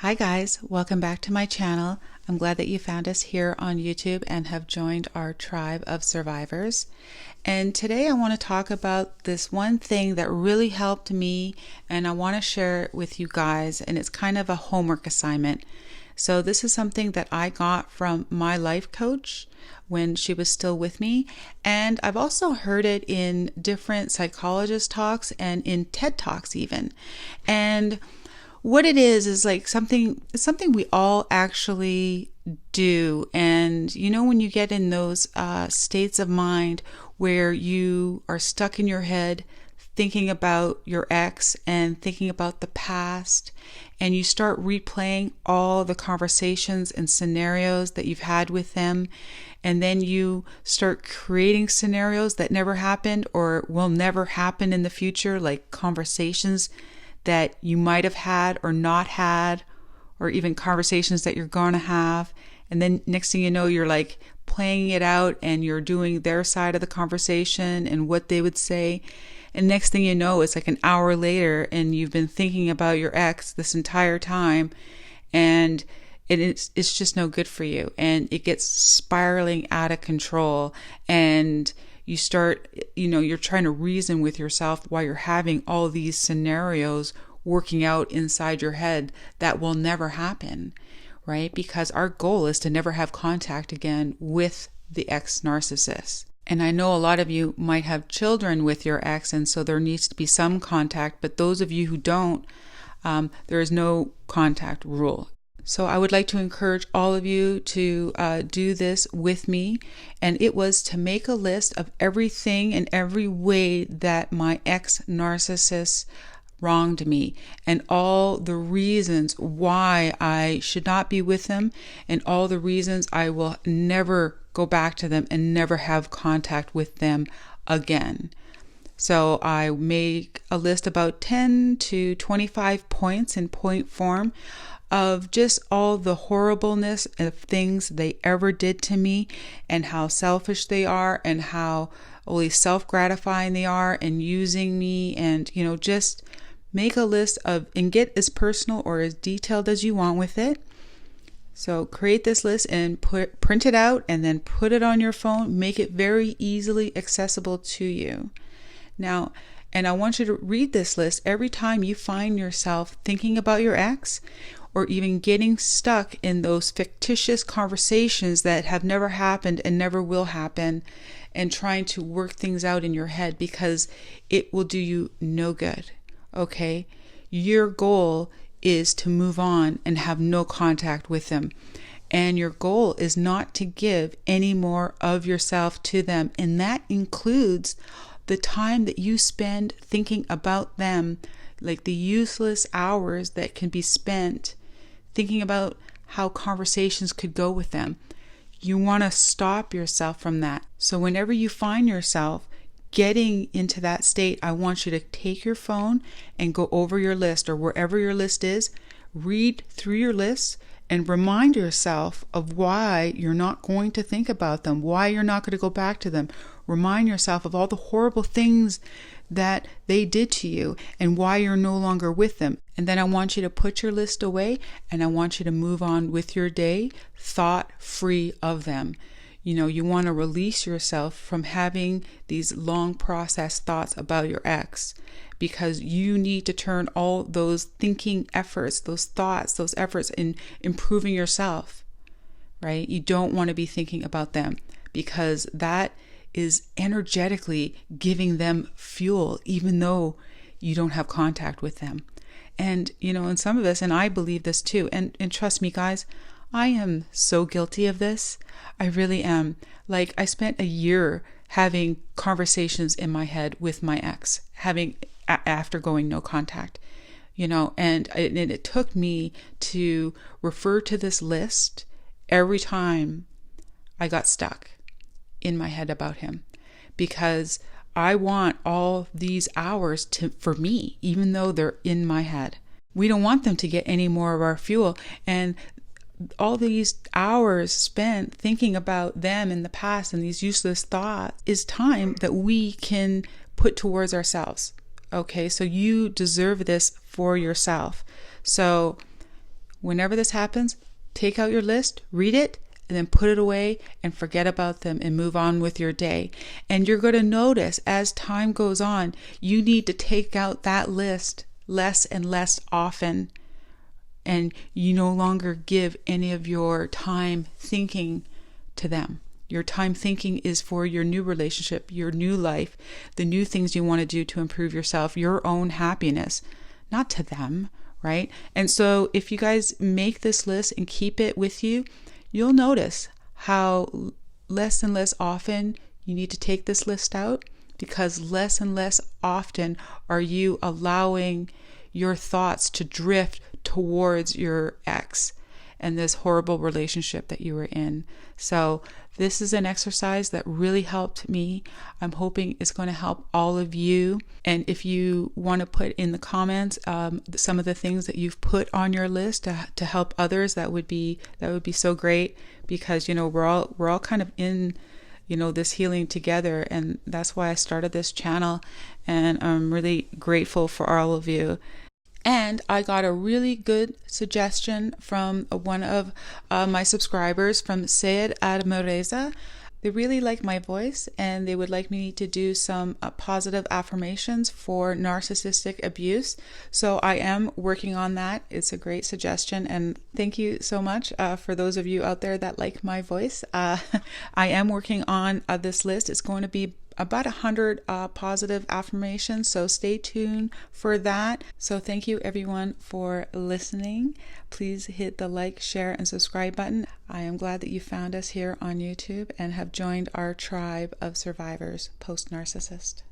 Hi guys, welcome back to my channel. I'm glad that you found us here on YouTube and have joined our tribe of survivors. And today I want to talk about this one thing that really helped me, and I want to share it with you guys, and it's kind of a homework assignment. So this is something that I got from my life coach when she was still with me, and I've also heard it in different psychologist talks and in TED Talks even. And what it is like something we all actually do. And you know, when you get in those states of mind where you are stuck in your head thinking about your ex and thinking about the past, and you start replaying all the conversations and scenarios that you've had with them, and then you start creating scenarios that never happened or will never happen in the future, like conversations that you might have had or not had, or even conversations that you're going to have. And then next thing you know, you're like playing it out and you're doing their side of the conversation and what they would say. And next thing you know, it's like an hour later and you've been thinking about your ex this entire time, and it's just no good for you. And it gets spiraling out of control, and you start, you're trying to reason with yourself while you're having all these scenarios working out inside your head that will never happen, right? Because our goal is to never have contact again with the ex-narcissist. And I know a lot of you might have children with your ex, and so there needs to be some contact, but those of you who don't, there is no contact rule. So I would like to encourage all of you to do this with me. And it was to make a list of everything and every way that my ex-narcissist wronged me, and all the reasons why I should not be with them, and all the reasons I will never go back to them and never have contact with them again. So I make a list about 10 to 25 points in point form of just all the horribleness of things they ever did to me, and how selfish they are, and how only self-gratifying they are, and using me, and just make a list of, and get as personal or as detailed as you want with it. So create this list and print it out, and then put it on your phone. Make it very easily accessible to you. Now, and I want you to read this list every time you find yourself thinking about your ex, or even getting stuck in those fictitious conversations that have never happened and never will happen, and trying to work things out in your head, because it will do you no good. Okay? Your goal is to move on and have no contact with them. And your goal is not to give any more of yourself to them. And that includes the time that you spend thinking about them, like the useless hours that can be spent thinking about how conversations could go with them. You want to stop yourself from that. So whenever you find yourself getting into that state, I want you to take your phone and go over your list, or wherever your list is, read through your list and remind yourself of why you're not going to think about them, why you're not going to go back to them. Remind yourself of all the horrible things that they did to you and why you're no longer with them. And then I want you to put your list away, and I want you to move on with your day thought-free of them. You want to release yourself from having these long processed thoughts about your ex, because you need to turn all those thinking efforts, those thoughts, those efforts in improving yourself, right? You don't want to be thinking about them, because that is energetically giving them fuel, even though you don't have contact with them. And, and some of this, and I believe this too, and trust me guys, I am so guilty of this. I really am. Like, I spent a year having conversations in my head with my ex, after going no contact, and it took me to refer to this list every time I got stuck in my head about him, because I want all these hours for me, even though they're in my head. We don't want them to get any more of our fuel. And all these hours spent thinking about them in the past and these useless thoughts is time that we can put towards ourselves. Okay, so you deserve this for yourself. So Whenever this happens, take out your list, read it, and then put it away and forget about them and move on with your day. And you're going to notice as time goes on, you need to take out that list less and less often. And you no longer give any of your time thinking to them. Your time thinking is for your new relationship, your new life, the new things you want to do to improve yourself, your own happiness, not to them, right? And so if you guys make this list and keep it with you, you'll notice how less and less often you need to take this list out, because less and less often are you allowing your thoughts to drift towards your ex and this horrible relationship that you were in. So this is an exercise that really helped me. I'm hoping it's going to help all of you. And if you want to put in the comments some of the things that you've put on your list to help others, that would be so great, because we're all kind of in this healing together, and that's why I started this channel, and I'm really grateful for all of you. And I got a really good suggestion from one of my subscribers, from Sayed Admireza. They really like my voice, and they would like me to do some positive affirmations for narcissistic abuse. So I am working on that. It's a great suggestion, and thank you so much for those of you out there that like my voice. I am working on this list. It's going to be about 100 positive affirmations, so stay tuned for that. So thank you everyone for listening. Please hit the like, share, and subscribe button. I am glad that you found us here on YouTube and have joined our tribe of survivors, Post Narcissist.